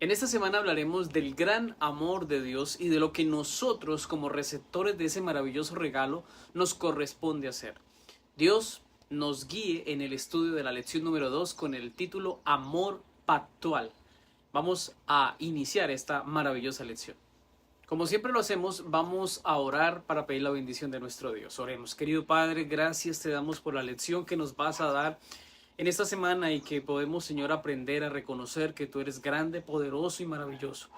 En esta semana hablaremos del gran amor de Dios y de lo que nosotros como receptores de ese maravilloso regalo nos corresponde hacer. Dios nos guíe en el estudio de la lección número 2 con el título Amor Pactual. Vamos a iniciar esta maravillosa lección. Como siempre lo hacemos, vamos a orar para pedir la bendición de nuestro Dios. Oremos. Querido Padre, gracias te damos por la lección que nos vas a dar en esta semana y que podemos, Señor, aprender a reconocer que tú eres grande, poderoso y maravilloso.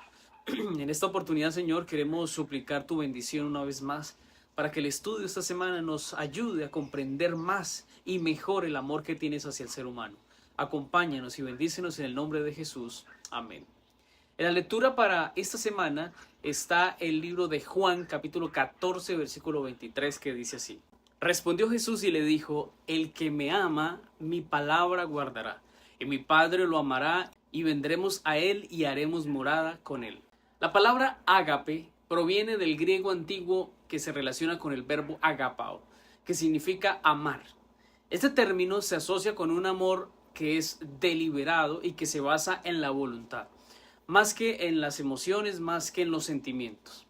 En esta oportunidad, Señor, queremos suplicar tu bendición una vez más para que el estudio de esta semana nos ayude a comprender más y mejor el amor que tienes hacia el ser humano. Acompáñanos y bendícenos en el nombre de Jesús. Amén. En la lectura para esta semana está el libro de Juan, capítulo 14, versículo 23, que dice así. Respondió Jesús y le dijo, el que me ama, mi palabra guardará, y mi Padre lo amará, y vendremos a él y haremos morada con él. La palabra ágape proviene del griego antiguo que se relaciona con el verbo agapao, que significa amar. Este término se asocia con un amor que es deliberado y que se basa en la voluntad, más que en las emociones, más que en los sentimientos.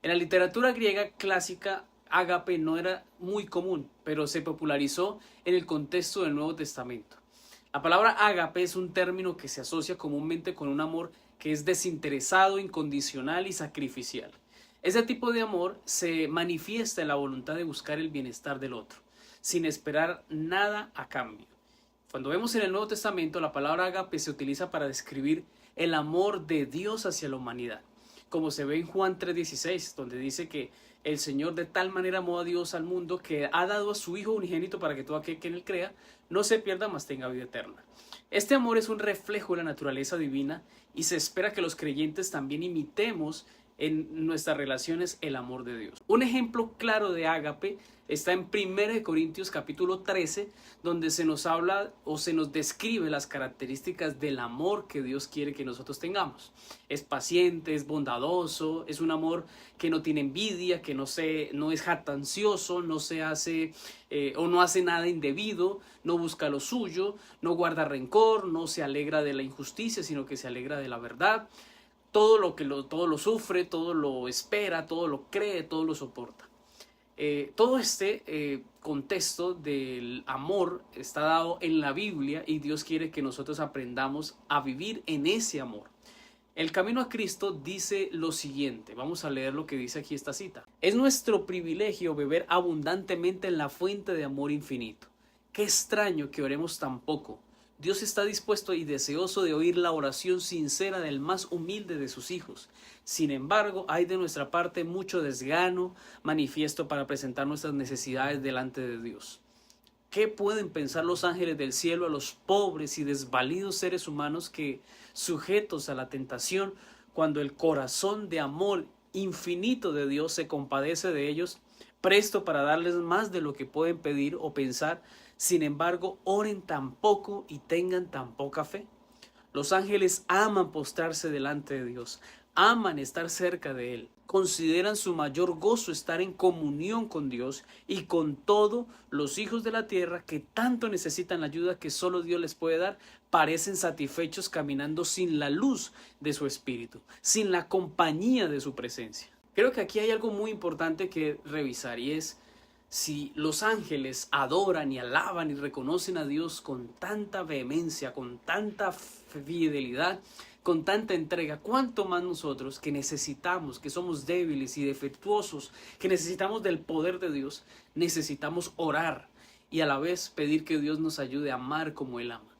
En la literatura griega clásica, ágape no era muy común, pero se popularizó en el contexto del Nuevo Testamento. La palabra ágape es un término que se asocia comúnmente con un amor que es desinteresado, incondicional y sacrificial. Ese tipo de amor se manifiesta en la voluntad de buscar el bienestar del otro, sin esperar nada a cambio. Cuando vemos en el Nuevo Testamento, la palabra ágape se utiliza para describir el amor de Dios hacia la humanidad, como se ve en Juan 3:16, donde dice que el Señor de tal manera amó a Dios al mundo que ha dado a su Hijo unigénito para que todo aquel que en él crea no se pierda, mas tenga vida eterna. Este amor es un reflejo de la naturaleza divina y se espera que los creyentes también imitemos en nuestras relaciones el amor de Dios. Un ejemplo claro de ágape está en 1 Corintios capítulo 13, donde se nos habla o se nos describe las características del amor que Dios quiere que nosotros tengamos. Es paciente, es bondadoso, es un amor que no tiene envidia, que no es jactancioso, no se hace o no hace nada indebido, no busca lo suyo, no guarda rencor, no se alegra de la injusticia, sino que se alegra de la verdad. Todo lo sufre, todo lo espera, todo lo cree, todo lo soporta. Todo este contexto del amor está dado en la Biblia y Dios quiere que nosotros aprendamos a vivir en ese amor. El camino a Cristo dice lo siguiente, vamos a leer lo que dice aquí esta cita. Es nuestro privilegio beber abundantemente en la fuente de amor infinito. Qué extraño que oremos tan poco. Dios está dispuesto y deseoso de oír la oración sincera del más humilde de sus hijos. Sin embargo, hay de nuestra parte mucho desgano manifiesto para presentar nuestras necesidades delante de Dios. ¿Qué pueden pensar los ángeles del cielo a los pobres y desvalidos seres humanos que, sujetos a la tentación, cuando el corazón de amor infinito de Dios se compadece de ellos, presto para darles más de lo que pueden pedir o pensar, sin embargo, oren tan poco y tengan tan poca fe? Los ángeles aman postrarse delante de Dios, aman estar cerca de Él, consideran su mayor gozo estar en comunión con Dios y con todos los hijos de la tierra que tanto necesitan la ayuda que solo Dios les puede dar, parecen satisfechos caminando sin la luz de su espíritu, sin la compañía de su presencia. Creo que aquí hay algo muy importante que revisar y es si los ángeles adoran y alaban y reconocen a Dios con tanta vehemencia, con tanta fidelidad, con tanta entrega, ¿cuánto más nosotros que necesitamos, que somos débiles y defectuosos, que necesitamos del poder de Dios, necesitamos orar y a la vez pedir que Dios nos ayude a amar como Él ama?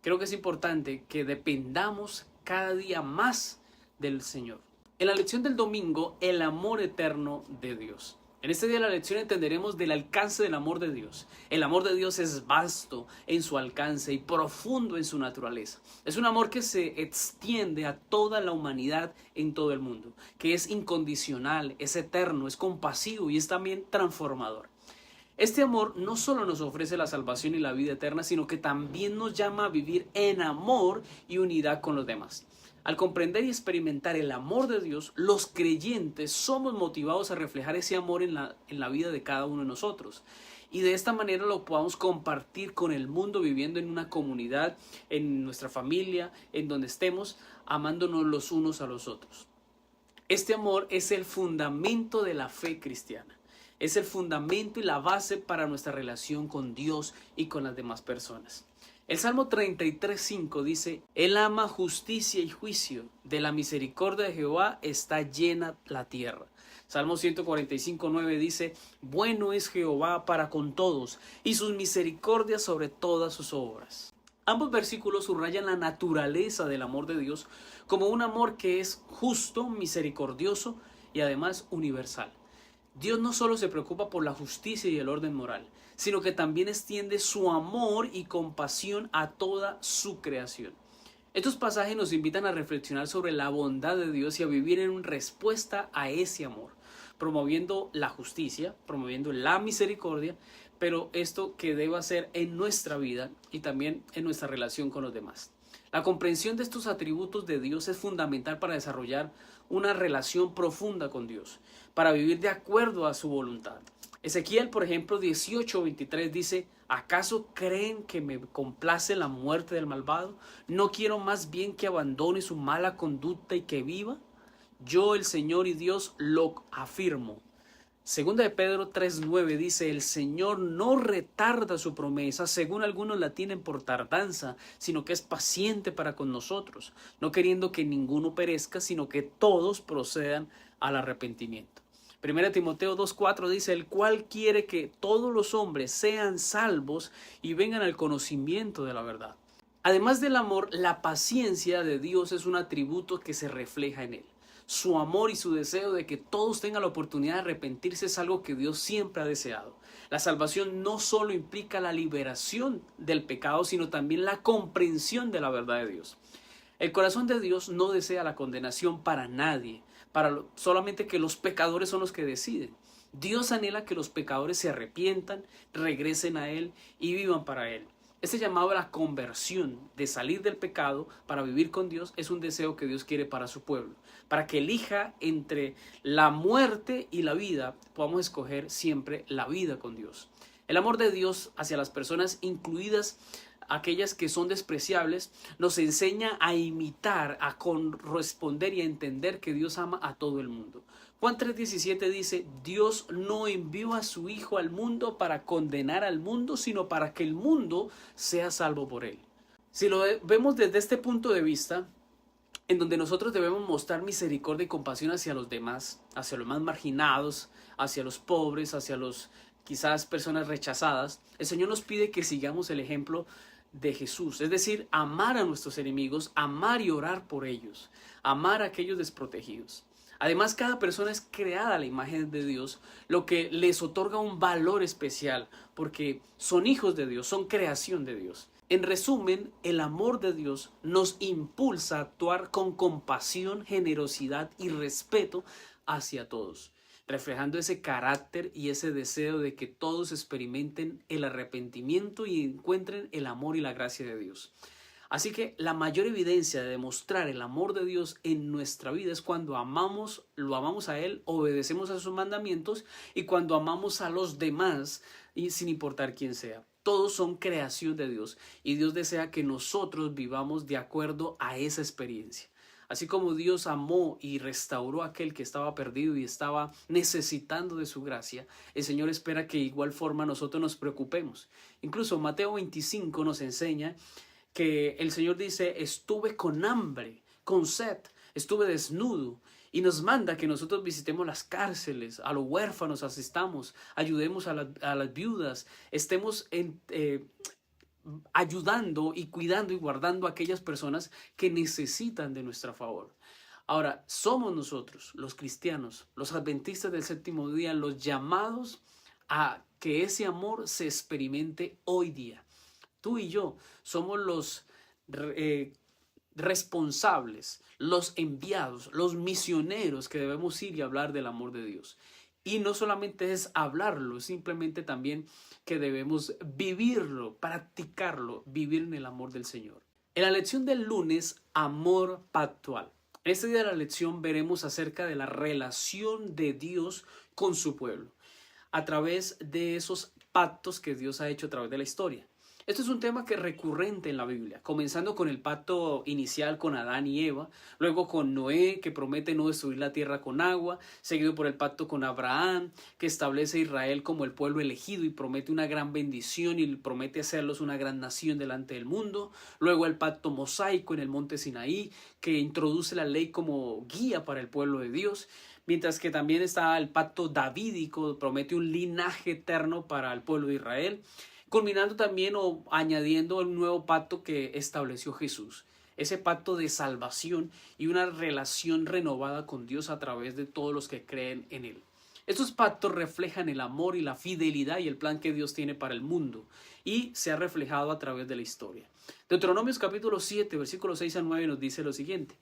Creo que es importante que dependamos cada día más del Señor. En la lección del domingo, el amor eterno de Dios. En este día de la lección entenderemos del alcance del amor de Dios. El amor de Dios es vasto en su alcance y profundo en su naturaleza. Es un amor que se extiende a toda la humanidad en todo el mundo, que es incondicional, es eterno, es compasivo y es también transformador. Este amor no solo nos ofrece la salvación y la vida eterna, sino que también nos llama a vivir en amor y unidad con los demás. Al comprender y experimentar el amor de Dios, los creyentes somos motivados a reflejar ese amor en la vida de cada uno de nosotros. Y de esta manera lo podamos compartir con el mundo viviendo en una comunidad, en nuestra familia, en donde estemos, amándonos los unos a los otros. Este amor es el fundamento de la fe cristiana. Es el fundamento y la base para nuestra relación con Dios y con las demás personas. El Salmo 33:5 dice: Él ama justicia y juicio, de la misericordia de Jehová está llena la tierra. Salmo 145:9 dice: Bueno es Jehová para con todos, y sus misericordias sobre todas sus obras. Ambos versículos subrayan la naturaleza del amor de Dios como un amor que es justo, misericordioso y además universal. Dios no solo se preocupa por la justicia y el orden moral, sino que también extiende su amor y compasión a toda su creación. Estos pasajes nos invitan a reflexionar sobre la bondad de Dios y a vivir en respuesta a ese amor, promoviendo la justicia, promoviendo la misericordia, pero esto que debe hacer en nuestra vida y también en nuestra relación con los demás. La comprensión de estos atributos de Dios es fundamental para desarrollar una relación profunda con Dios, para vivir de acuerdo a su voluntad. Ezequiel, por ejemplo, 18:23 dice: ¿Acaso creen que me complace la muerte del malvado? ¿No quiero más bien que abandone su mala conducta y que viva? Yo, el Señor y Dios, lo afirmo. Segunda de Pedro 3:9 dice: El Señor no retarda su promesa, según algunos la tienen por tardanza, sino que es paciente para con nosotros, no queriendo que ninguno perezca, sino que todos procedan al arrepentimiento. Primera Timoteo 2:4 dice: El cual quiere que todos los hombres sean salvos y vengan al conocimiento de la verdad. Además del amor, la paciencia de Dios es un atributo que se refleja en él. Su amor y su deseo de que todos tengan la oportunidad de arrepentirse es algo que Dios siempre ha deseado. La salvación no solo implica la liberación del pecado, sino también la comprensión de la verdad de Dios. El corazón de Dios no desea la condenación para nadie, solamente que los pecadores son los que deciden. Dios anhela que los pecadores se arrepientan, regresen a Él y vivan para Él. Este llamado a la conversión, de salir del pecado para vivir con Dios, es un deseo que Dios quiere para su pueblo. Para que elija entre la muerte y la vida, podamos escoger siempre la vida con Dios. El amor de Dios hacia las personas, incluidas aquellas que son despreciables, nos enseña a imitar, a corresponder y a entender que Dios ama a todo el mundo. Juan 3:17 dice: Dios no envió a su Hijo al mundo para condenar al mundo, sino para que el mundo sea salvo por él. Si lo vemos desde este punto de vista, en donde nosotros debemos mostrar misericordia y compasión hacia los demás, hacia los más marginados, hacia los pobres, hacia los quizás personas rechazadas, el Señor nos pide que sigamos el ejemplo de Jesús, es decir, amar a nuestros enemigos, amar y orar por ellos, amar a aquellos desprotegidos. Además, cada persona es creada a la imagen de Dios, lo que les otorga un valor especial, porque son hijos de Dios, son creación de Dios. En resumen, el amor de Dios nos impulsa a actuar con compasión, generosidad y respeto hacia todos, reflejando ese carácter y ese deseo de que todos experimenten el arrepentimiento y encuentren el amor y la gracia de Dios. Así que la mayor evidencia de demostrar el amor de Dios en nuestra vida es cuando lo amamos a Él, obedecemos a sus mandamientos y cuando amamos a los demás y sin importar quién sea. Todos son creación de Dios y Dios desea que nosotros vivamos de acuerdo a esa experiencia. Así como Dios amó y restauró a aquel que estaba perdido y estaba necesitando de su gracia, el Señor espera que de igual forma nosotros nos preocupemos. Incluso Mateo 25 nos enseña que el Señor dice: estuve con hambre, con sed, estuve desnudo, y nos manda que nosotros visitemos las cárceles, a los huérfanos asistamos, ayudemos a las viudas, estemos ayudando y cuidando y guardando a aquellas personas que necesitan de nuestro favor. Ahora, somos nosotros, los cristianos, los adventistas del séptimo día, los llamados a que ese amor se experimente hoy día. Tú y yo somos los responsables, los enviados, los misioneros que debemos ir y hablar del amor de Dios. Y no solamente es hablarlo, simplemente también que debemos vivirlo, practicarlo, vivir en el amor del Señor. En la lección del lunes, amor pactual. En este día de la lección veremos acerca de la relación de Dios con su pueblo, a través de esos pactos que Dios ha hecho a través de la historia. Esto es un tema que es recurrente en la Biblia, comenzando con el pacto inicial con Adán y Eva, luego con Noé, que promete no destruir la tierra con agua, seguido por el pacto con Abraham, que establece a Israel como el pueblo elegido y promete una gran bendición y promete hacerlos una gran nación delante del mundo, luego el pacto mosaico en el monte Sinaí, que introduce la ley como guía para el pueblo de Dios, mientras que también está el pacto davídico, promete un linaje eterno para el pueblo de Israel, culminando también o añadiendo el nuevo pacto que estableció Jesús, ese pacto de salvación y una relación renovada con Dios a través de todos los que creen en Él. Estos pactos reflejan el amor y la fidelidad y el plan que Dios tiene para el mundo y se ha reflejado a través de la historia. Deuteronomios capítulo 7, versículos 6 a 9 nos dice lo siguiente: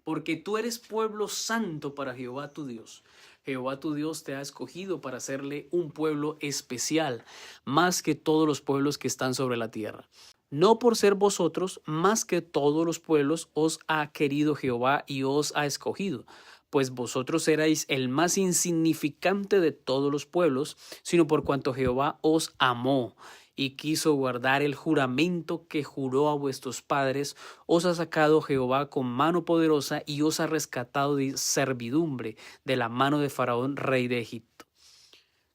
porque tú eres pueblo santo para Jehová tu Dios. Jehová tu Dios te ha escogido para hacerle un pueblo especial, más que todos los pueblos que están sobre la tierra. No por ser vosotros más que todos los pueblos os ha querido Jehová y os ha escogido, pues vosotros erais el más insignificante de todos los pueblos, sino por cuanto Jehová os amó y quiso guardar el juramento que juró a vuestros padres, os ha sacado Jehová con mano poderosa y os ha rescatado de servidumbre de la mano de Faraón, rey de Egipto.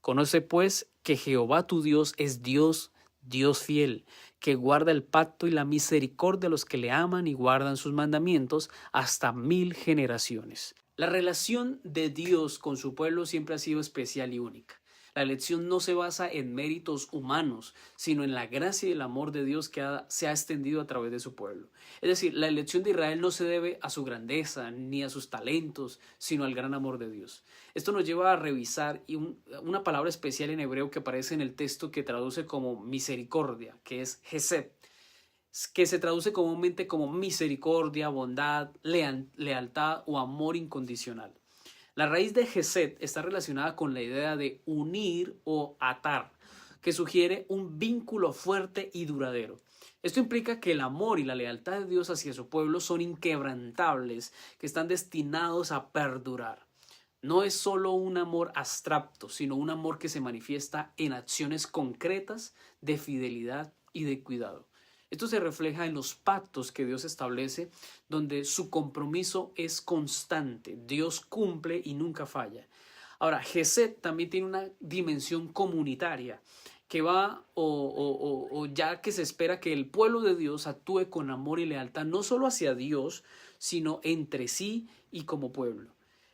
Conoce pues que Jehová tu Dios es Dios, Dios fiel, que guarda el pacto y la misericordia de los que le aman y guardan sus mandamientos hasta 1000 generaciones. La relación de Dios con su pueblo siempre ha sido especial y única. La elección no se basa en méritos humanos, sino en la gracia y el amor de Dios que se ha extendido a través de su pueblo. Es decir, la elección de Israel no se debe a su grandeza ni a sus talentos, sino al gran amor de Dios. Esto nos lleva a revisar una palabra especial en hebreo que aparece en el texto que traduce como misericordia, que es Hesed, que se traduce comúnmente como misericordia, bondad, lealtad o amor incondicional. La raíz de Hesed está relacionada con la idea de unir o atar, que sugiere un vínculo fuerte y duradero. Esto implica que el amor y la lealtad de Dios hacia su pueblo son inquebrantables, que están destinados a perdurar. No es solo un amor abstracto, sino un amor que se manifiesta en acciones concretas de fidelidad y de cuidado. Esto se refleja en los pactos que Dios establece, donde su compromiso es constante. Dios cumple y nunca falla. Ahora, Hesed también tiene una dimensión comunitaria que va o ya que se espera que el pueblo de Dios actúe con amor y lealtad, no solo hacia Dios, sino entre sí y como pueblo.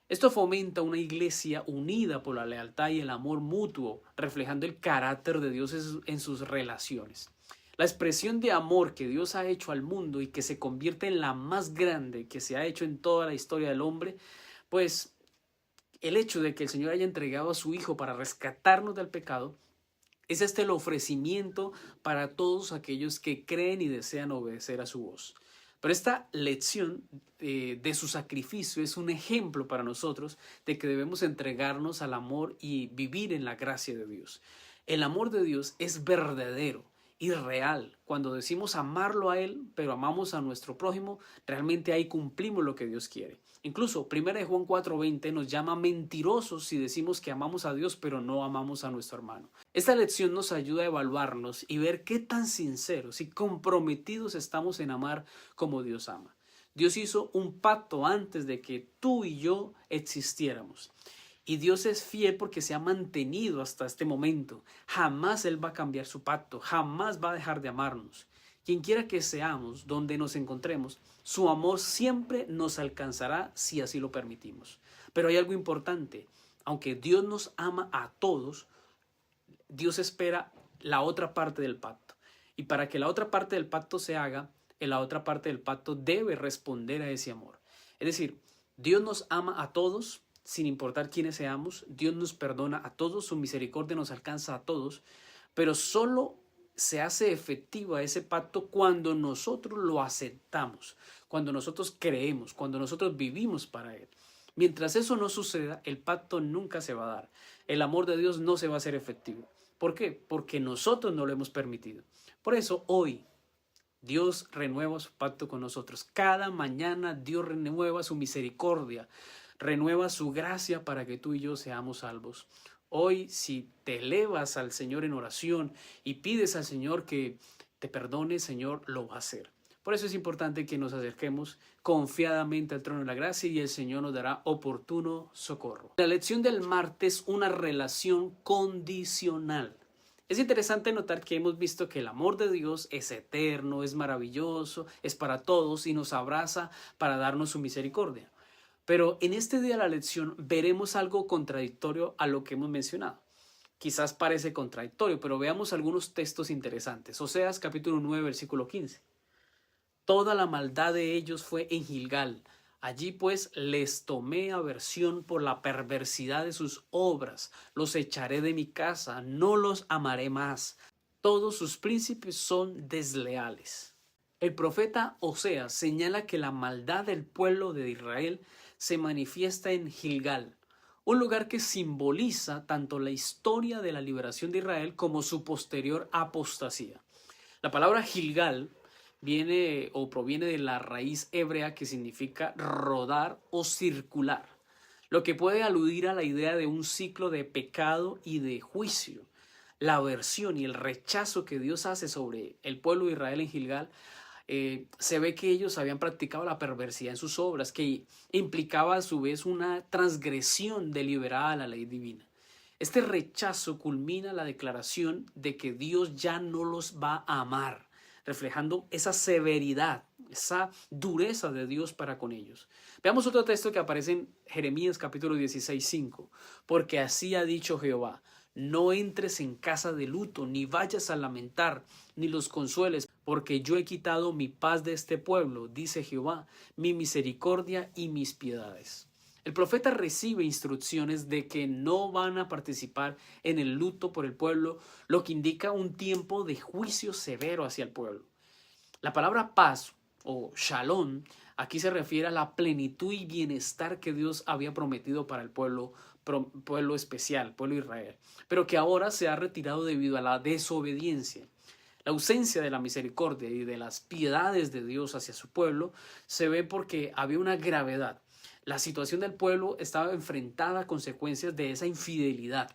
Esto fomenta una iglesia unida por la lealtad y el amor mutuo, reflejando el carácter de Dios en sus relaciones. La expresión de amor que Dios ha hecho al mundo y que se convierte en la más grande que se ha hecho en toda la historia del hombre, pues el hecho de que el Señor haya entregado a su Hijo para rescatarnos del pecado, es el ofrecimiento para todos aquellos que creen y desean obedecer a su voz. Pero esta lección de su sacrificio es un ejemplo para nosotros de que debemos entregarnos al amor y vivir en la gracia de Dios. El amor de Dios es verdadero y real. Cuando decimos amarlo a Él, pero amamos a nuestro prójimo, realmente ahí cumplimos lo que Dios quiere. Incluso 1 Juan 4:20 nos llama mentirosos si decimos que amamos a Dios, pero no amamos a nuestro hermano. Esta lección nos ayuda a evaluarnos y ver qué tan sinceros y comprometidos estamos en amar como Dios ama. Dios hizo un pacto antes de que tú y yo existiéramos. Y Dios es fiel porque se ha mantenido hasta este momento. Jamás Él va a cambiar su pacto, jamás va a dejar de amarnos. Quien quiera que seamos, donde nos encontremos, su amor siempre nos alcanzará si así lo permitimos. Pero hay algo importante, aunque Dios nos ama a todos, Dios espera la otra parte del pacto. Y para que la otra parte del pacto se haga, la otra parte del pacto debe responder a ese amor. Es decir, Dios nos ama a todos, sin importar quiénes seamos. Dios nos perdona a todos, su misericordia nos alcanza a todos, pero solo se hace efectiva ese pacto cuando nosotros lo aceptamos, cuando nosotros creemos, cuando nosotros vivimos para Él. Mientras eso no suceda, el pacto nunca se va a dar. El amor de Dios no se va a hacer efectivo. ¿Por qué? Porque nosotros no lo hemos permitido. Por eso hoy Dios renueva su pacto con nosotros. Cada mañana Dios renueva su misericordia, renueva su gracia para que tú y yo seamos salvos. Hoy, si te elevas al Señor en oración y pides al Señor que te perdone, Señor, lo va a hacer. Por eso es importante que nos acerquemos confiadamente al trono de la gracia y el Señor nos dará oportuno socorro. La lección del martes, una relación condicional. Es interesante notar que hemos visto que el amor de Dios es eterno, es maravilloso, es para todos y nos abraza para darnos su misericordia. Pero en este día de la lección veremos algo contradictorio a lo que hemos mencionado. Quizás parece contradictorio, pero veamos algunos textos interesantes. Oseas capítulo 9, versículo 15. Toda la maldad de ellos fue en Gilgal. Allí pues les tomé aversión por la perversidad de sus obras. Los echaré de mi casa, no los amaré más. Todos sus príncipes son desleales. El profeta Oseas señala que la maldad del pueblo de Israel se manifiesta en Gilgal, un lugar que simboliza tanto la historia de la liberación de Israel como su posterior apostasía. La palabra Gilgal viene o proviene de la raíz hebrea que significa rodar o circular, lo que puede aludir a la idea de un ciclo de pecado y de juicio. La aversión y el rechazo que Dios hace sobre el pueblo de Israel en Gilgal, se ve que ellos habían practicado la perversidad en sus obras, que implicaba a su vez una transgresión deliberada a la ley divina. Este rechazo culmina la declaración de que Dios ya no los va a amar, reflejando esa severidad, esa dureza de Dios para con ellos. Veamos otro texto que aparece en Jeremías capítulo 16, 5. Porque así ha dicho Jehová, no entres en casa de luto, ni vayas a lamentar, ni los consueles, porque yo he quitado mi paz de este pueblo, dice Jehová, mi misericordia y mis piedades. El profeta recibe instrucciones de que no van a participar en el luto por el pueblo, lo que indica un tiempo de juicio severo hacia el pueblo. La palabra paz o shalom aquí se refiere a la plenitud y bienestar que Dios había prometido para el pueblo especial, pueblo de Israel, pero que ahora se ha retirado debido a la desobediencia. La ausencia de la misericordia y de las piedades de Dios hacia su pueblo se ve porque había una gravedad. La situación del pueblo estaba enfrentada a consecuencias de esa infidelidad.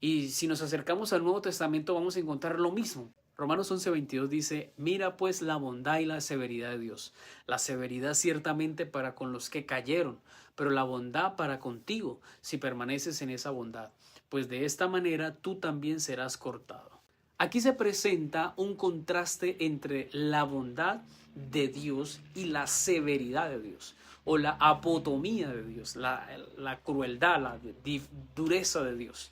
Y si nos acercamos al Nuevo Testamento vamos a encontrar lo mismo. Romanos 11:22 dice, mira pues la bondad y la severidad de Dios. La severidad ciertamente para con los que cayeron, pero la bondad para contigo si permaneces en esa bondad, pues de esta manera tú también serás cortado. Aquí se presenta un contraste entre la bondad de Dios y la severidad de Dios, o la apotomía de Dios, la crueldad, la dureza de Dios.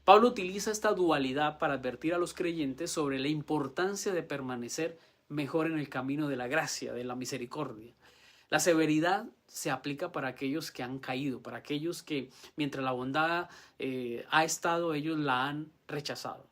Pablo utiliza esta dualidad para advertir a los creyentes sobre la importancia de permanecer mejor en el camino de la gracia, de la misericordia. La severidad se aplica para aquellos que han caído, para aquellos que mientras la bondad ha estado, ellos la han rechazado.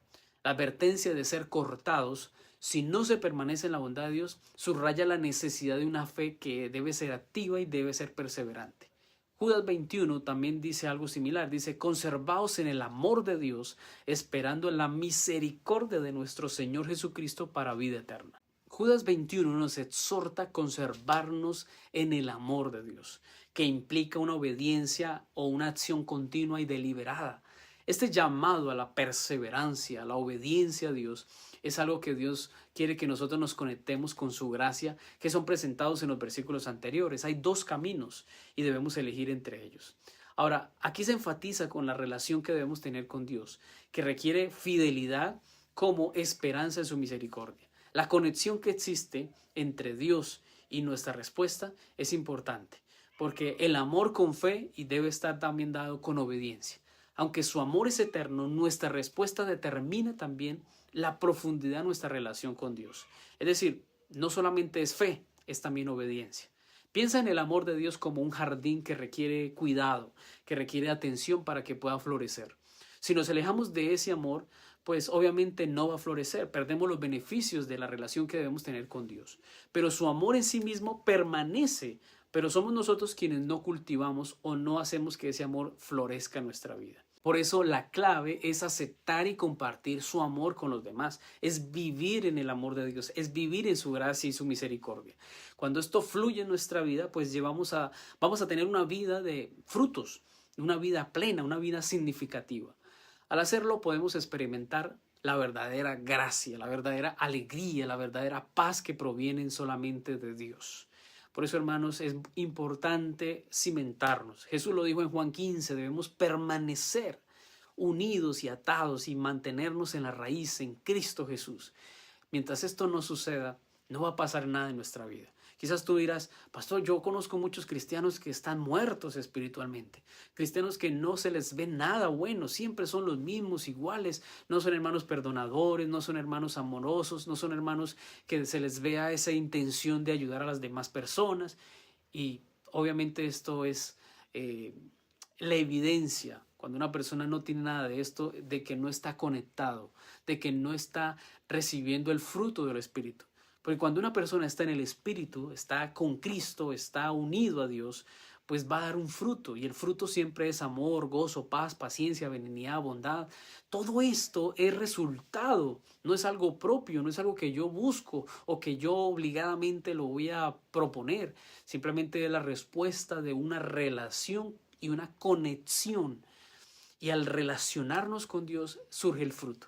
La advertencia de ser cortados, si no se permanece en la bondad de Dios, subraya la necesidad de una fe que debe ser activa y debe ser perseverante. Judas 21 también dice algo similar, dice, conservaos en el amor de Dios, esperando en la misericordia de nuestro Señor Jesucristo para vida eterna. Judas 21 nos exhorta a conservarnos en el amor de Dios, que implica una obediencia o una acción continua y deliberada. Este llamado a la perseverancia, a la obediencia a Dios, es algo que Dios quiere que nosotros nos conectemos con su gracia, que son presentados en los versículos anteriores. Hay dos caminos y debemos elegir entre ellos. Ahora, aquí se enfatiza con la relación que debemos tener con Dios, que requiere fidelidad como esperanza en su misericordia. La conexión que existe entre Dios y nuestra respuesta es importante, porque el amor con fe y debe estar también dado con obediencia. Aunque su amor es eterno, nuestra respuesta determina también la profundidad de nuestra relación con Dios. Es decir, no solamente es fe, es también obediencia. Piensa en el amor de Dios como un jardín que requiere cuidado, que requiere atención para que pueda florecer. Si nos alejamos de ese amor, pues obviamente no va a florecer, perdemos los beneficios de la relación que debemos tener con Dios. Pero su amor en sí mismo permanece, pero somos nosotros quienes no cultivamos o no hacemos que ese amor florezca en nuestra vida. Por eso la clave es aceptar y compartir su amor con los demás, es vivir en el amor de Dios, es vivir en su gracia y su misericordia. Cuando esto fluye en nuestra vida, pues vamos a tener una vida de frutos, una vida plena, una vida significativa. Al hacerlo podemos experimentar la verdadera gracia, la verdadera alegría, la verdadera paz que provienen solamente de Dios. Por eso, hermanos, es importante cimentarnos. Jesús lo dijo en Juan 15, debemos permanecer unidos y atados y mantenernos en la raíz, en Cristo Jesús. Mientras esto no suceda, no va a pasar nada en nuestra vida. Quizás tú dirás, pastor, yo conozco muchos cristianos que están muertos espiritualmente, cristianos que no se les ve nada bueno, siempre son los mismos, iguales, no son hermanos perdonadores, no son hermanos amorosos, no son hermanos que se les vea esa intención de ayudar a las demás personas. Y obviamente esto es la evidencia, cuando una persona no tiene nada de esto, de que no está conectado, de que no está recibiendo el fruto del Espíritu. Porque cuando una persona está en el Espíritu, está con Cristo, está unido a Dios, pues va a dar un fruto. Y el fruto siempre es amor, gozo, paz, paciencia, benignidad, bondad. Todo esto es resultado, no es algo propio, no es algo que yo busco o que yo obligadamente lo voy a proponer. Simplemente es la respuesta de una relación y una conexión. Y al relacionarnos con Dios surge el fruto.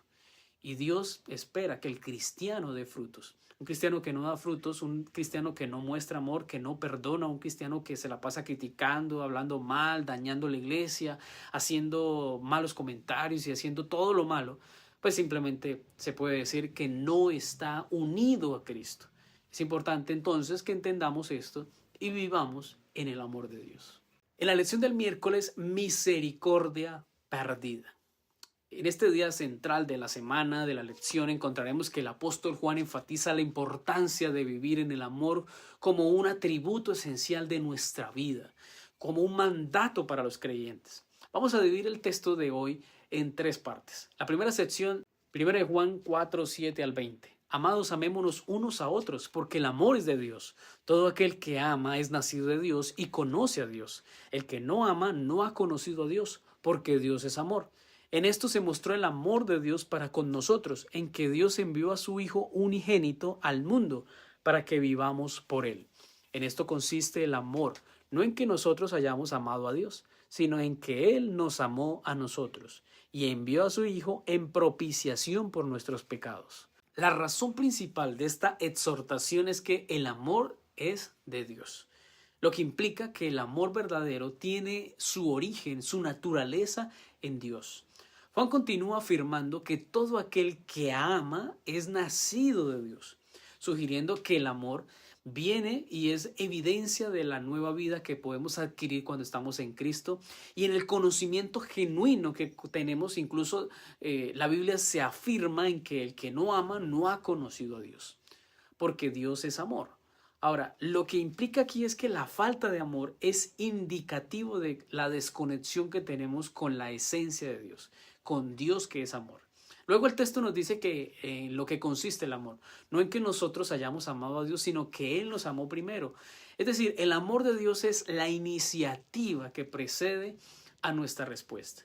Y Dios espera que el cristiano dé frutos. Un cristiano que no da frutos, un cristiano que no muestra amor, que no perdona, un cristiano que se la pasa criticando, hablando mal, dañando la iglesia, haciendo malos comentarios y haciendo todo lo malo, pues simplemente se puede decir que no está unido a Cristo. Es importante entonces que entendamos esto y vivamos en el amor de Dios. En la lección del miércoles, misericordia perdida. En este día central de la semana de la lección encontraremos que el apóstol Juan enfatiza la importancia de vivir en el amor como un atributo esencial de nuestra vida, como un mandato para los creyentes. Vamos a dividir el texto de hoy en 3 partes. La primera sección, 1 Juan 4, 7 al 20. Amados, amémonos unos a otros, porque el amor es de Dios. Todo aquel que ama es nacido de Dios y conoce a Dios. El que no ama no ha conocido a Dios, porque Dios es amor. En esto se mostró el amor de Dios para con nosotros, en que Dios envió a su Hijo unigénito al mundo para que vivamos por él. En esto consiste el amor, no en que nosotros hayamos amado a Dios, sino en que Él nos amó a nosotros y envió a su Hijo en propiciación por nuestros pecados. La razón principal de esta exhortación es que el amor es de Dios, lo que implica que el amor verdadero tiene su origen, su naturaleza en Dios. Juan continúa afirmando que todo aquel que ama es nacido de Dios, sugiriendo que el amor viene y es evidencia de la nueva vida que podemos adquirir cuando estamos en Cristo y en el conocimiento genuino que tenemos. Incluso la Biblia se afirma en que el que no ama no ha conocido a Dios, porque Dios es amor. Ahora, lo que implica aquí es que la falta de amor es indicativo de la desconexión que tenemos con la esencia de Dios, con Dios que es amor. Luego el texto nos dice que en lo que consiste el amor, no en que nosotros hayamos amado a Dios, sino que Él nos amó primero. Es decir, el amor de Dios es la iniciativa que precede a nuestra respuesta.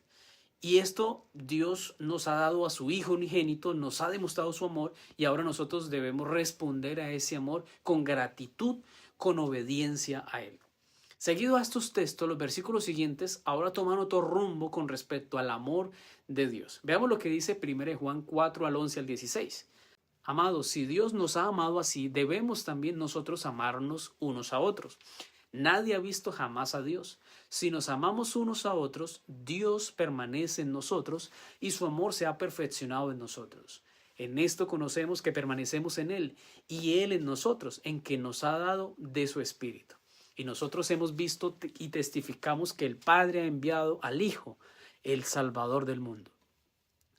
Y esto Dios nos ha dado a su Hijo unigénito, nos ha demostrado su amor y ahora nosotros debemos responder a ese amor con gratitud, con obediencia a Él. Seguido a estos textos, los versículos siguientes ahora toman otro rumbo con respecto al amor de Dios. Veamos lo que dice 1 Juan 4 al 11 al 16. Amados, si Dios nos ha amado así, debemos también nosotros amarnos unos a otros. Nadie ha visto jamás a Dios. Si nos amamos unos a otros, Dios permanece en nosotros y su amor se ha perfeccionado en nosotros. En esto conocemos que permanecemos en Él y Él en nosotros, en que nos ha dado de su Espíritu. Y nosotros hemos visto y testificamos que el Padre ha enviado al Hijo, el Salvador del mundo.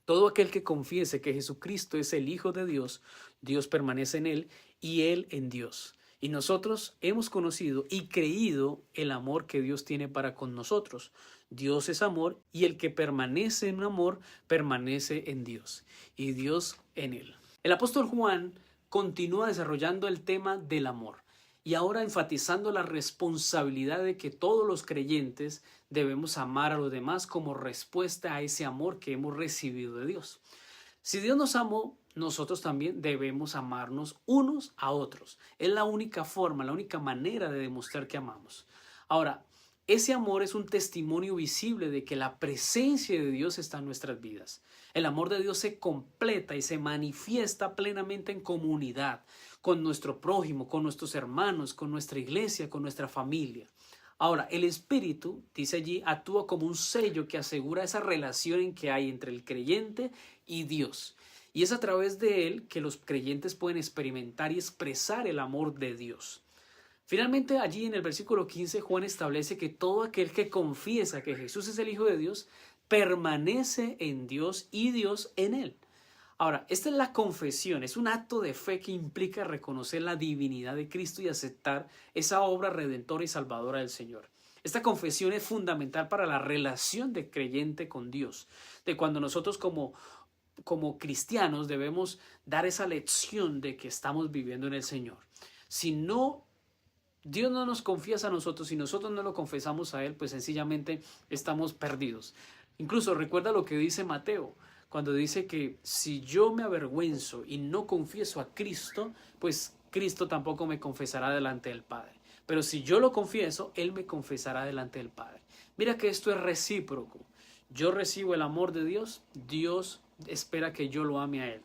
Todo aquel que confiese que Jesucristo es el Hijo de Dios, Dios permanece en Él y Él en Dios. Y nosotros hemos conocido y creído el amor que Dios tiene para con nosotros. Dios es amor y el que permanece en amor permanece en Dios y Dios en él. El apóstol Juan continúa desarrollando el tema del amor y ahora enfatizando la responsabilidad de que todos los creyentes debemos amar a los demás como respuesta a ese amor que hemos recibido de Dios. Si Dios nos amó, nosotros también debemos amarnos unos a otros. Es la única forma, la única manera de demostrar que amamos. Ahora, Ese amor es un testimonio visible de que la presencia de Dios está en nuestras vidas. El amor de Dios se completa y se manifiesta plenamente en comunidad, con nuestro prójimo, con nuestros hermanos, con nuestra iglesia, con nuestra familia. Ahora, el Espíritu, dice allí, actúa como un sello que asegura esa relación que hay entre el creyente y Dios. Y es a través de él que los creyentes pueden experimentar y expresar el amor de Dios. Finalmente, allí en el versículo 15, Juan establece que todo aquel que confiesa que Jesús es el Hijo de Dios, permanece en Dios y Dios en él. Ahora, esta es la confesión, es un acto de fe que implica reconocer la divinidad de Cristo y aceptar esa obra redentora y salvadora del Señor. Esta confesión es fundamental para la relación de creyente con Dios, de cuando nosotros como cristianos debemos dar esa lección de que estamos viviendo en el Señor. Si no, Dios no nos confiesa a nosotros, si nosotros no lo confesamos a Él, pues sencillamente estamos perdidos. Incluso recuerda lo que dice Mateo, cuando dice que si yo me avergüenzo y no confieso a Cristo, pues Cristo tampoco me confesará delante del Padre. Pero si yo lo confieso, Él me confesará delante del Padre. Mira que esto es recíproco. Yo recibo el amor de Dios, Dios espera que yo lo ame a Él.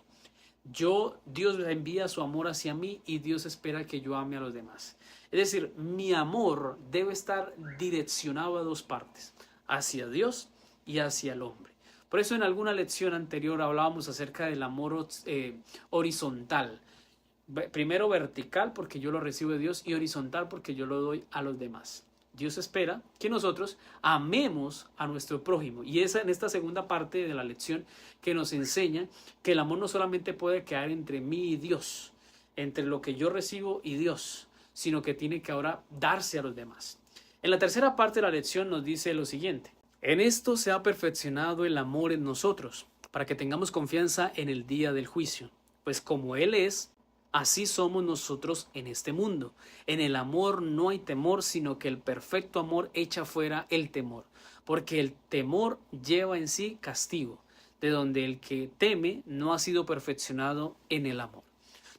Dios envía su amor hacia mí y Dios espera que yo ame a los demás. Es decir, mi amor debe estar direccionado a dos partes, hacia Dios y hacia el hombre. Por eso en alguna lección anterior hablábamos acerca del amor horizontal. Primero vertical porque yo lo recibo de Dios y horizontal porque yo lo doy a los demás. Dios espera que nosotros amemos a nuestro prójimo. Y esa en esta segunda parte de la lección que nos enseña que el amor no solamente puede quedar entre mí y Dios, entre lo que yo recibo y Dios, sino que tiene que ahora darse a los demás. En la tercera parte de la lección nos dice lo siguiente: en esto se ha perfeccionado el amor en nosotros, para que tengamos confianza en el día del juicio. Pues como Él es, así somos nosotros en este mundo. En el amor no hay temor, sino que el perfecto amor echa fuera el temor, porque el temor lleva en sí castigo, de donde el que teme no ha sido perfeccionado en el amor.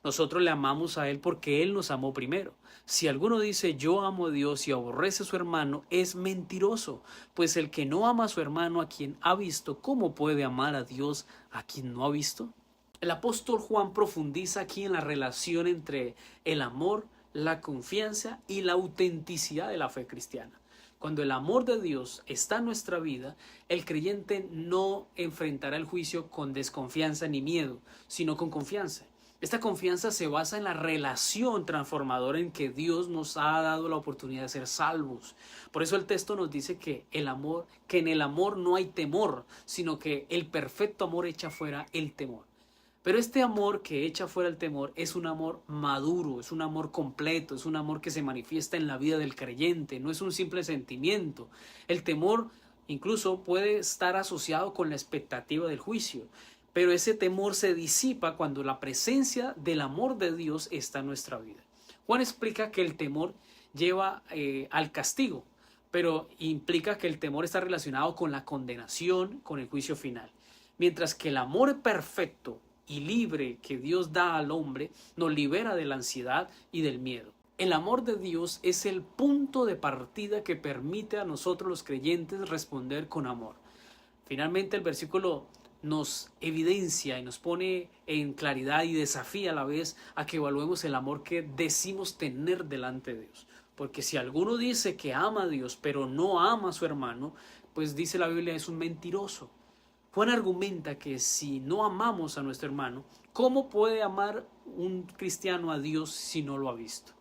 Nosotros le amamos a Él porque Él nos amó primero. Si alguno dice yo amo a Dios y aborrece a su hermano, es mentiroso, pues el que no ama a su hermano a quien ha visto, ¿cómo puede amar a Dios a quien no ha visto? El apóstol Juan profundiza aquí en la relación entre el amor, la confianza y la autenticidad de la fe cristiana. Cuando el amor de Dios está en nuestra vida, el creyente no enfrentará el juicio con desconfianza ni miedo, sino con confianza. Esta confianza se basa en la relación transformadora en que Dios nos ha dado la oportunidad de ser salvos. Por eso el texto nos dice que en el amor no hay temor, sino que el perfecto amor echa fuera el temor. Pero este amor que echa fuera el temor es un amor maduro, es un amor completo, es un amor que se manifiesta en la vida del creyente, no es un simple sentimiento. El temor incluso puede estar asociado con la expectativa del juicio, pero ese temor se disipa cuando la presencia del amor de Dios está en nuestra vida. Juan explica que el temor lleva al castigo, pero implica que el temor está relacionado con la condenación, con el juicio final. Mientras que el amor perfecto y libre que Dios da al hombre nos libera de la ansiedad y del miedo. El amor de Dios es el punto de partida que permite a nosotros los creyentes responder con amor. Finalmente el versículo nos evidencia y nos pone en claridad y desafía a la vez a que evaluemos el amor que decimos tener delante de Dios. Porque si alguno dice que ama a Dios pero no ama a su hermano, pues dice la Biblia es un mentiroso. Juan argumenta que si no amamos a nuestro hermano, ¿cómo puede amar un cristiano a Dios si no lo ha visto?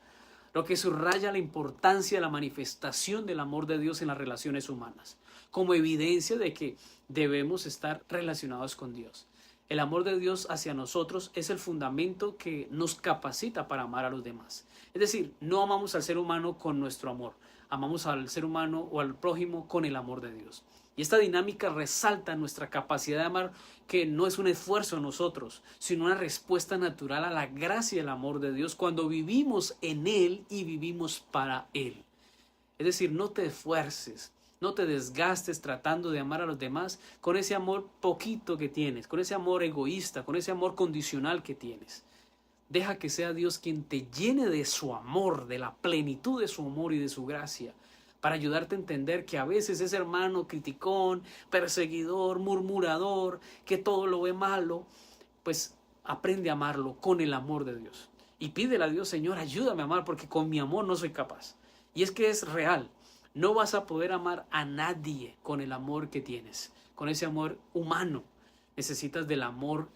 Lo que subraya la importancia de la manifestación del amor de Dios en las relaciones humanas, como evidencia de que debemos estar relacionados con Dios. El amor de Dios hacia nosotros es el fundamento que nos capacita para amar a los demás. Es decir, no amamos al ser humano con nuestro amor, amamos al ser humano o al prójimo con el amor de Dios. Y esta dinámica resalta nuestra capacidad de amar, que no es un esfuerzo en nosotros, sino una respuesta natural a la gracia y el amor de Dios cuando vivimos en Él y vivimos para Él. Es decir, no te esfuerces, no te desgastes tratando de amar a los demás con ese amor poquito que tienes, con ese amor egoísta, con ese amor condicional que tienes. Deja que sea Dios quien te llene de su amor, de la plenitud de su amor y de su gracia, para ayudarte a entender que a veces ese hermano criticón, perseguidor, murmurador, que todo lo ve malo, pues aprende a amarlo con el amor de Dios. Y pídele a Dios, Señor, ayúdame a amar porque con mi amor no soy capaz. Y es que es real. No vas a poder amar a nadie con el amor que tienes, con ese amor humano. Necesitas del amor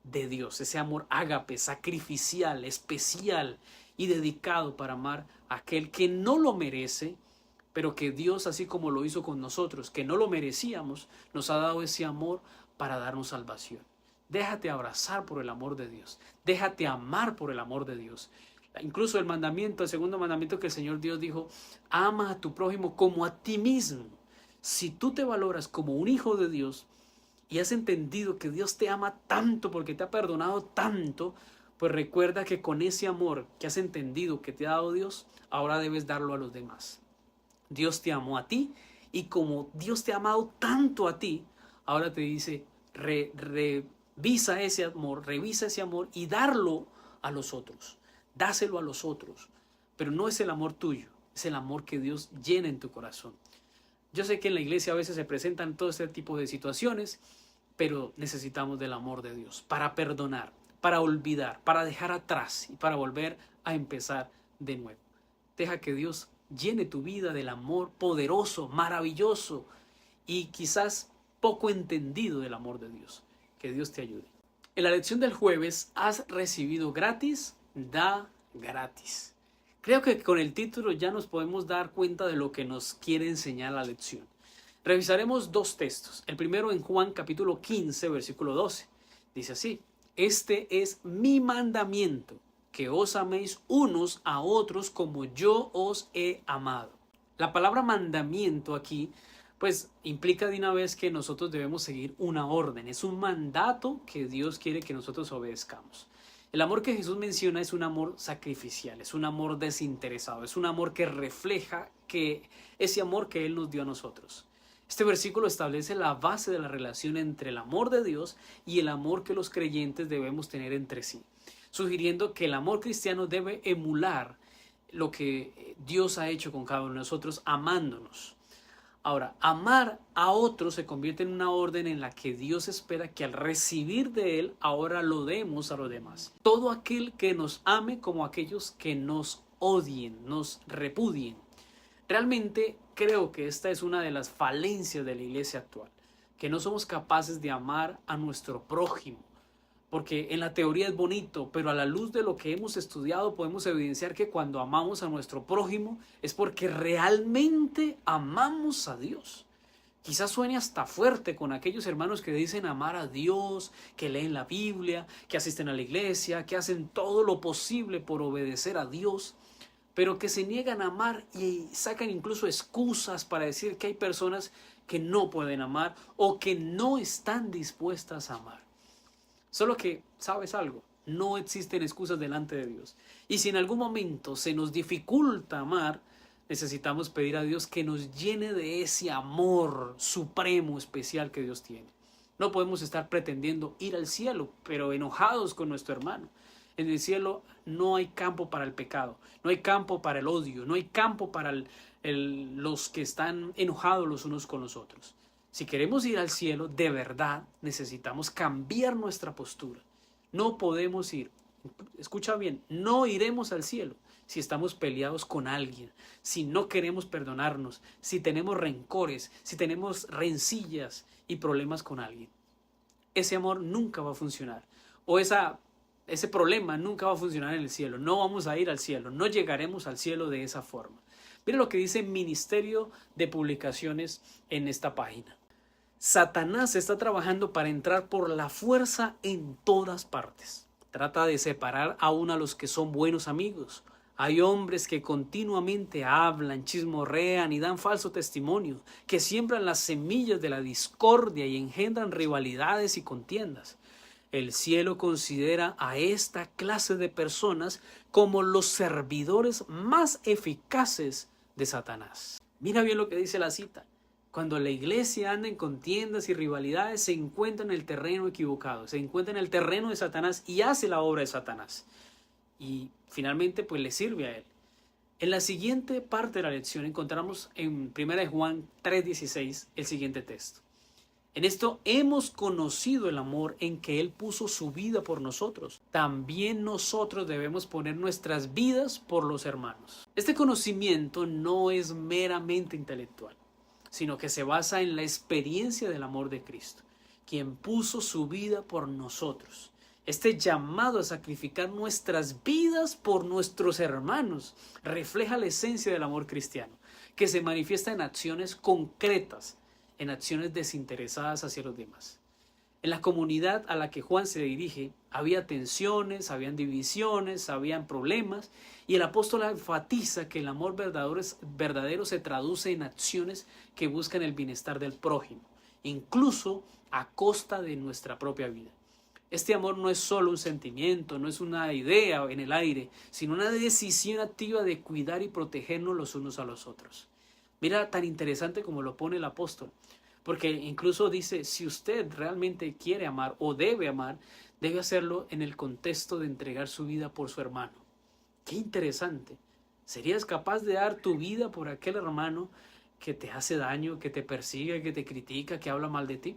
de Dios, ese amor ágape, sacrificial, especial y dedicado para amar a aquel que no lo merece, pero que Dios, así como lo hizo con nosotros, que no lo merecíamos, nos ha dado ese amor para darnos salvación. Déjate abrazar por el amor de Dios, déjate amar por el amor de Dios. Incluso el segundo mandamiento que el Señor Dios dijo, ama a tu prójimo como a ti mismo. Si tú te valoras como un hijo de Dios y has entendido que Dios te ama tanto porque te ha perdonado tanto, pues recuerda que con ese amor que has entendido que te ha dado Dios, ahora debes darlo a los demás. Dios te amó a ti y como Dios te ha amado tanto a ti, ahora te dice, revisa ese amor y darlo a los otros. Dáselo a los otros, pero no es el amor tuyo, es el amor que Dios llena en tu corazón. Yo sé que en la iglesia a veces se presentan todo este tipo de situaciones, pero necesitamos del amor de Dios para perdonar, para olvidar, para dejar atrás y para volver a empezar de nuevo. Deja que Dios llene tu vida del amor poderoso, maravilloso y quizás poco entendido del amor de Dios. Que Dios te ayude. En la lección del jueves, ¿has recibido gratis? Da gratis. Creo que con el título ya nos podemos dar cuenta de lo que nos quiere enseñar la lección. Revisaremos dos textos. El primero en Juan capítulo 15, versículo 12. Dice así, este es mi mandamiento, que os améis unos a otros como yo os he amado. La palabra mandamiento aquí pues implica de una vez que nosotros debemos seguir una orden. Es un mandato que Dios quiere que nosotros obedezcamos. El amor que Jesús menciona es un amor sacrificial, es un amor desinteresado, es un amor que refleja ese amor que Él nos dio a nosotros. Este versículo establece la base de la relación entre el amor de Dios y el amor que los creyentes debemos tener entre sí, sugiriendo que el amor cristiano debe emular lo que Dios ha hecho con cada uno de nosotros, amándonos. Ahora, amar a otro se convierte en una orden en la que Dios espera que al recibir de Él, ahora lo demos a los demás. Todo aquel que nos ame como aquellos que nos odien, nos repudien. Realmente creo que esta es una de las falencias de la iglesia actual, que no somos capaces de amar a nuestro prójimo. Porque en la teoría es bonito, pero a la luz de lo que hemos estudiado podemos evidenciar que cuando amamos a nuestro prójimo es porque realmente amamos a Dios. Quizás suene hasta fuerte con aquellos hermanos que dicen amar a Dios, que leen la Biblia, que asisten a la iglesia, que hacen todo lo posible por obedecer a Dios, pero que se niegan a amar y sacan incluso excusas para decir que hay personas que no pueden amar o que no están dispuestas a amar. Solo que, ¿sabes algo? No existen excusas delante de Dios. Y si en algún momento se nos dificulta amar, necesitamos pedir a Dios que nos llene de ese amor supremo, especial que Dios tiene. No podemos estar pretendiendo ir al cielo, pero enojados con nuestro hermano. En el cielo no hay campo para el pecado, no hay campo para el odio, no hay campo para los que están enojados los unos con los otros. Si queremos ir al cielo, de verdad, necesitamos cambiar nuestra postura. No podemos ir, escucha bien, no iremos al cielo si estamos peleados con alguien, si no queremos perdonarnos, si tenemos rencores, si tenemos rencillas y problemas con alguien. Ese amor nunca va a funcionar. O ese problema nunca va a funcionar en el cielo. No vamos a ir al cielo, no llegaremos al cielo de esa forma. Mira lo que dice Ministerio de Publicaciones en esta página. Satanás está trabajando para entrar por la fuerza en todas partes. Trata de separar aún a los que son buenos amigos. Hay hombres que continuamente hablan, chismorrean y dan falso testimonio, que siembran las semillas de la discordia y engendran rivalidades y contiendas. El cielo considera a esta clase de personas como los servidores más eficaces de Satanás. Mira bien lo que dice la cita. Cuando la iglesia anda en contiendas y rivalidades, se encuentra en el terreno equivocado, se encuentra en el terreno de Satanás y hace la obra de Satanás. Y finalmente pues le sirve a él. En la siguiente parte de la lección encontramos en 1 Juan 3:16 el siguiente texto. En esto hemos conocido el amor en que Él puso su vida por nosotros. También nosotros debemos poner nuestras vidas por los hermanos. Este conocimiento no es meramente intelectual, sino que se basa en la experiencia del amor de Cristo, quien puso su vida por nosotros. Este llamado a sacrificar nuestras vidas por nuestros hermanos refleja la esencia del amor cristiano, que se manifiesta en acciones concretas, en acciones desinteresadas hacia los demás. En la comunidad a la que Juan se dirige había tensiones, habían divisiones, habían problemas, y el apóstol enfatiza que el amor verdadero se traduce en acciones que buscan el bienestar del prójimo, incluso a costa de nuestra propia vida. Este amor no es solo un sentimiento, no es una idea en el aire, sino una decisión activa de cuidar y protegernos los unos a los otros. Mira, tan interesante como lo pone el apóstol, porque incluso dice, si usted realmente quiere amar o debe amar, debe hacerlo en el contexto de entregar su vida por su hermano. Qué interesante. ¿Serías capaz de dar tu vida por aquel hermano que te hace daño, que te persigue, que te critica, que habla mal de ti?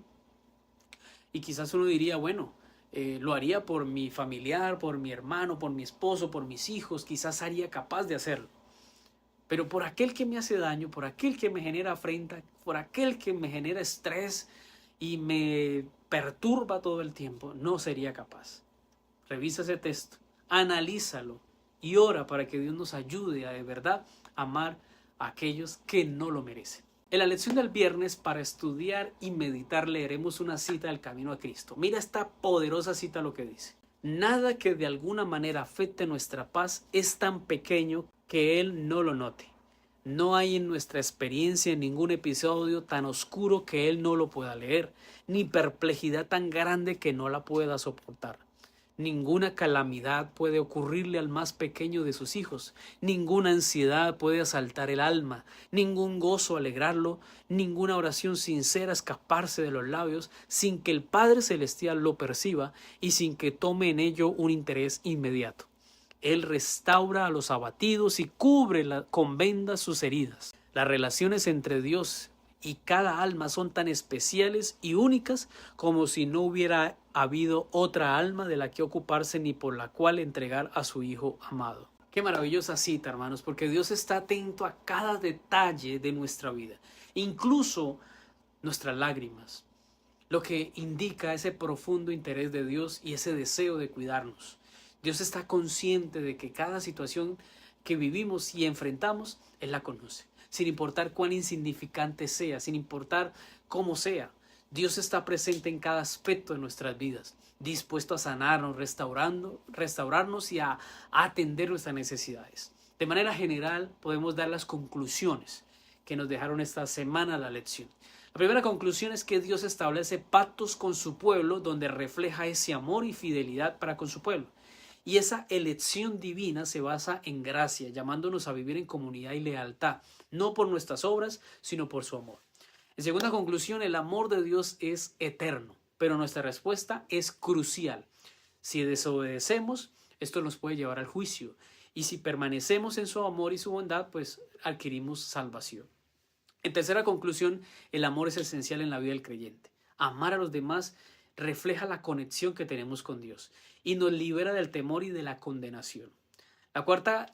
Y quizás uno diría, bueno, lo haría por mi familiar, por mi hermano, por mi esposo, por mis hijos, quizás sería capaz de hacerlo. Pero por aquel que me hace daño, por aquel que me genera afrenta, por aquel que me genera estrés y me perturba todo el tiempo, no sería capaz. Revisa ese texto, analízalo y ora para que Dios nos ayude a de verdad amar a aquellos que no lo merecen. En la lección del viernes, para estudiar y meditar, leeremos una cita del Camino a Cristo. Mira esta poderosa cita lo que dice. Nada que de alguna manera afecte nuestra paz es tan pequeño que Él no lo note. No hay en nuestra experiencia ningún episodio tan oscuro que Él no lo pueda leer, ni perplejidad tan grande que no la pueda soportar. Ninguna calamidad puede ocurrirle al más pequeño de sus hijos, ninguna ansiedad puede asaltar el alma, ningún gozo alegrarlo, ninguna oración sincera escaparse de los labios sin que el Padre Celestial lo perciba y sin que tome en ello un interés inmediato. Él restaura a los abatidos y cubre con vendas sus heridas. Las relaciones entre Dios y cada alma son tan especiales y únicas como si no hubiera habido otra alma de la que ocuparse ni por la cual entregar a su Hijo amado. Qué maravillosa cita, hermanos, porque Dios está atento a cada detalle de nuestra vida, incluso nuestras lágrimas, lo que indica ese profundo interés de Dios y ese deseo de cuidarnos. Dios está consciente de que cada situación que vivimos y enfrentamos, Él la conoce. Sin importar cuán insignificante sea, sin importar cómo sea, Dios está presente en cada aspecto de nuestras vidas, dispuesto a sanarnos, restaurarnos y a atender nuestras necesidades. De manera general, podemos dar las conclusiones que nos dejaron esta semana la lección. La primera conclusión es que Dios establece pactos con su pueblo donde refleja ese amor y fidelidad para con su pueblo. Y esa elección divina se basa en gracia, llamándonos a vivir en comunidad y lealtad, no por nuestras obras, sino por su amor. En segunda conclusión, el amor de Dios es eterno, pero nuestra respuesta es crucial. Si desobedecemos, esto nos puede llevar al juicio. Y si permanecemos en su amor y su bondad, pues adquirimos salvación. En tercera conclusión, el amor es esencial en la vida del creyente. Amar a los demás refleja la conexión que tenemos con Dios y nos libera del temor y de la condenación. La cuarta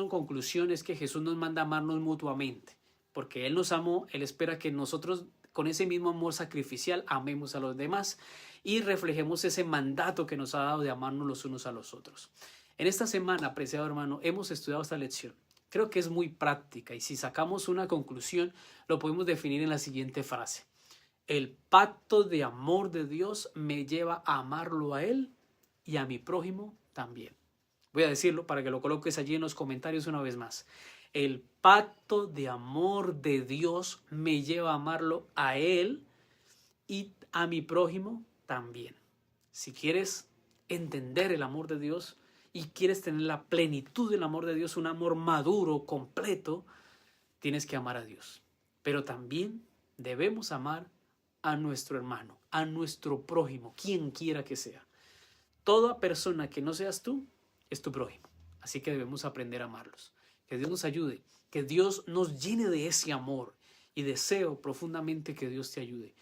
conclusión es que Jesús nos manda a amarnos mutuamente, porque Él nos amó, Él espera que nosotros con ese mismo amor sacrificial amemos a los demás y reflejemos ese mandato que nos ha dado de amarnos los unos a los otros. En esta semana, apreciado hermano, hemos estudiado esta lección. Creo que es muy práctica y si sacamos una conclusión, lo podemos definir en la siguiente frase. El pacto de amor de Dios me lleva a amarlo a Él y a mi prójimo también. Voy a decirlo para que lo coloques allí en los comentarios una vez más. El pacto de amor de Dios me lleva a amarlo a Él y a mi prójimo también. Si quieres entender el amor de Dios y quieres tener la plenitud del amor de Dios, un amor maduro, completo, tienes que amar a Dios. Pero también debemos amar a nuestro hermano, a nuestro prójimo, quien quiera que sea. Toda persona que no seas tú es tu prójimo, así que debemos aprender a amarlos. que Dios nos ayude, que Dios nos llene de ese amor. Y deseo profundamente que Dios te ayude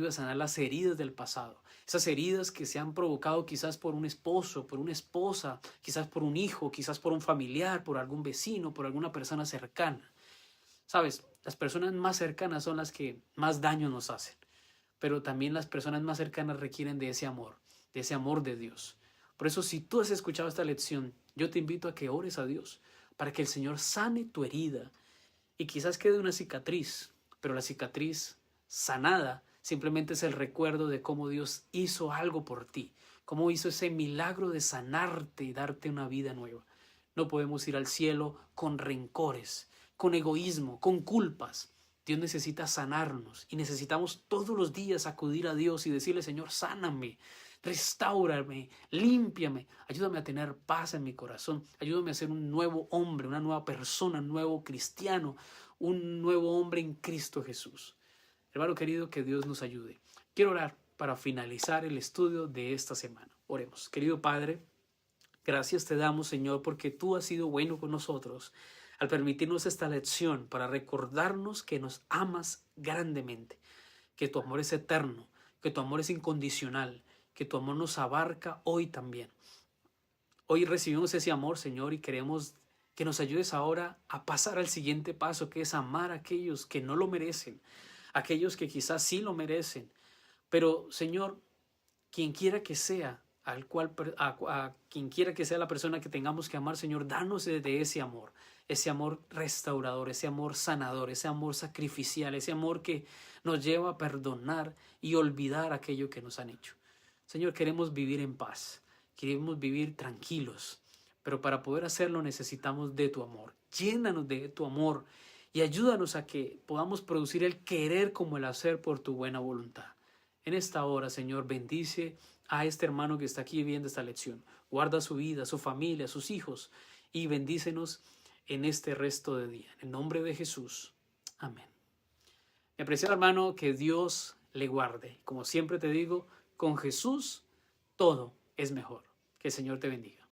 a sanar las heridas del pasado, esas heridas que se han provocado quizás por un esposo, por una esposa, quizás por un hijo, quizás por un familiar, por algún vecino, por alguna persona cercana. Sabes, las personas más cercanas son las que más daño nos hacen, pero también las personas más cercanas requieren de ese amor de Dios. Por eso, si tú has escuchado esta lección, yo te invito a que ores a Dios para que el Señor sane tu herida. Y quizás quede una cicatriz, pero la cicatriz sanada simplemente es el recuerdo de cómo Dios hizo algo por ti, cómo hizo ese milagro de sanarte y darte una vida nueva. No podemos ir al cielo con rencores, con egoísmo, con culpas. Dios necesita sanarnos y necesitamos todos los días acudir a Dios y decirle: Señor, sáname, restáurame, límpiame, ayúdame a tener paz en mi corazón, ayúdame a ser un nuevo hombre, una nueva persona, un nuevo cristiano, un nuevo hombre en Cristo Jesús. Hermano querido, que Dios nos ayude. Quiero orar para finalizar el estudio de esta semana. Oremos. Querido Padre, gracias te damos, Señor, porque tú has sido bueno con nosotros al permitirnos esta lección para recordarnos que nos amas grandemente, que tu amor es eterno, que tu amor es incondicional, que tu amor nos abarca hoy también. Hoy recibimos ese amor, Señor, y queremos que nos ayudes ahora a pasar al siguiente paso, que es amar a aquellos que no lo merecen, aquellos que quizás sí lo merecen. Pero, Señor, quien quiera que sea, a quien quiera que sea la persona que tengamos que amar, Señor, danos de ese amor restaurador, ese amor sanador, ese amor sacrificial, ese amor que nos lleva a perdonar y olvidar aquello que nos han hecho. Señor, queremos vivir en paz, queremos vivir tranquilos, pero para poder hacerlo necesitamos de tu amor. Llénanos de tu amor y ayúdanos a que podamos producir el querer como el hacer por tu buena voluntad. En esta hora, Señor, bendice a este hermano que está aquí viendo esta lección. Guarda su vida, su familia, sus hijos y bendícenos en este resto de día. En el nombre de Jesús. Amén. Mi apreciado hermano, que Dios le guarde. Como siempre te digo, con Jesús todo es mejor. Que el Señor te bendiga.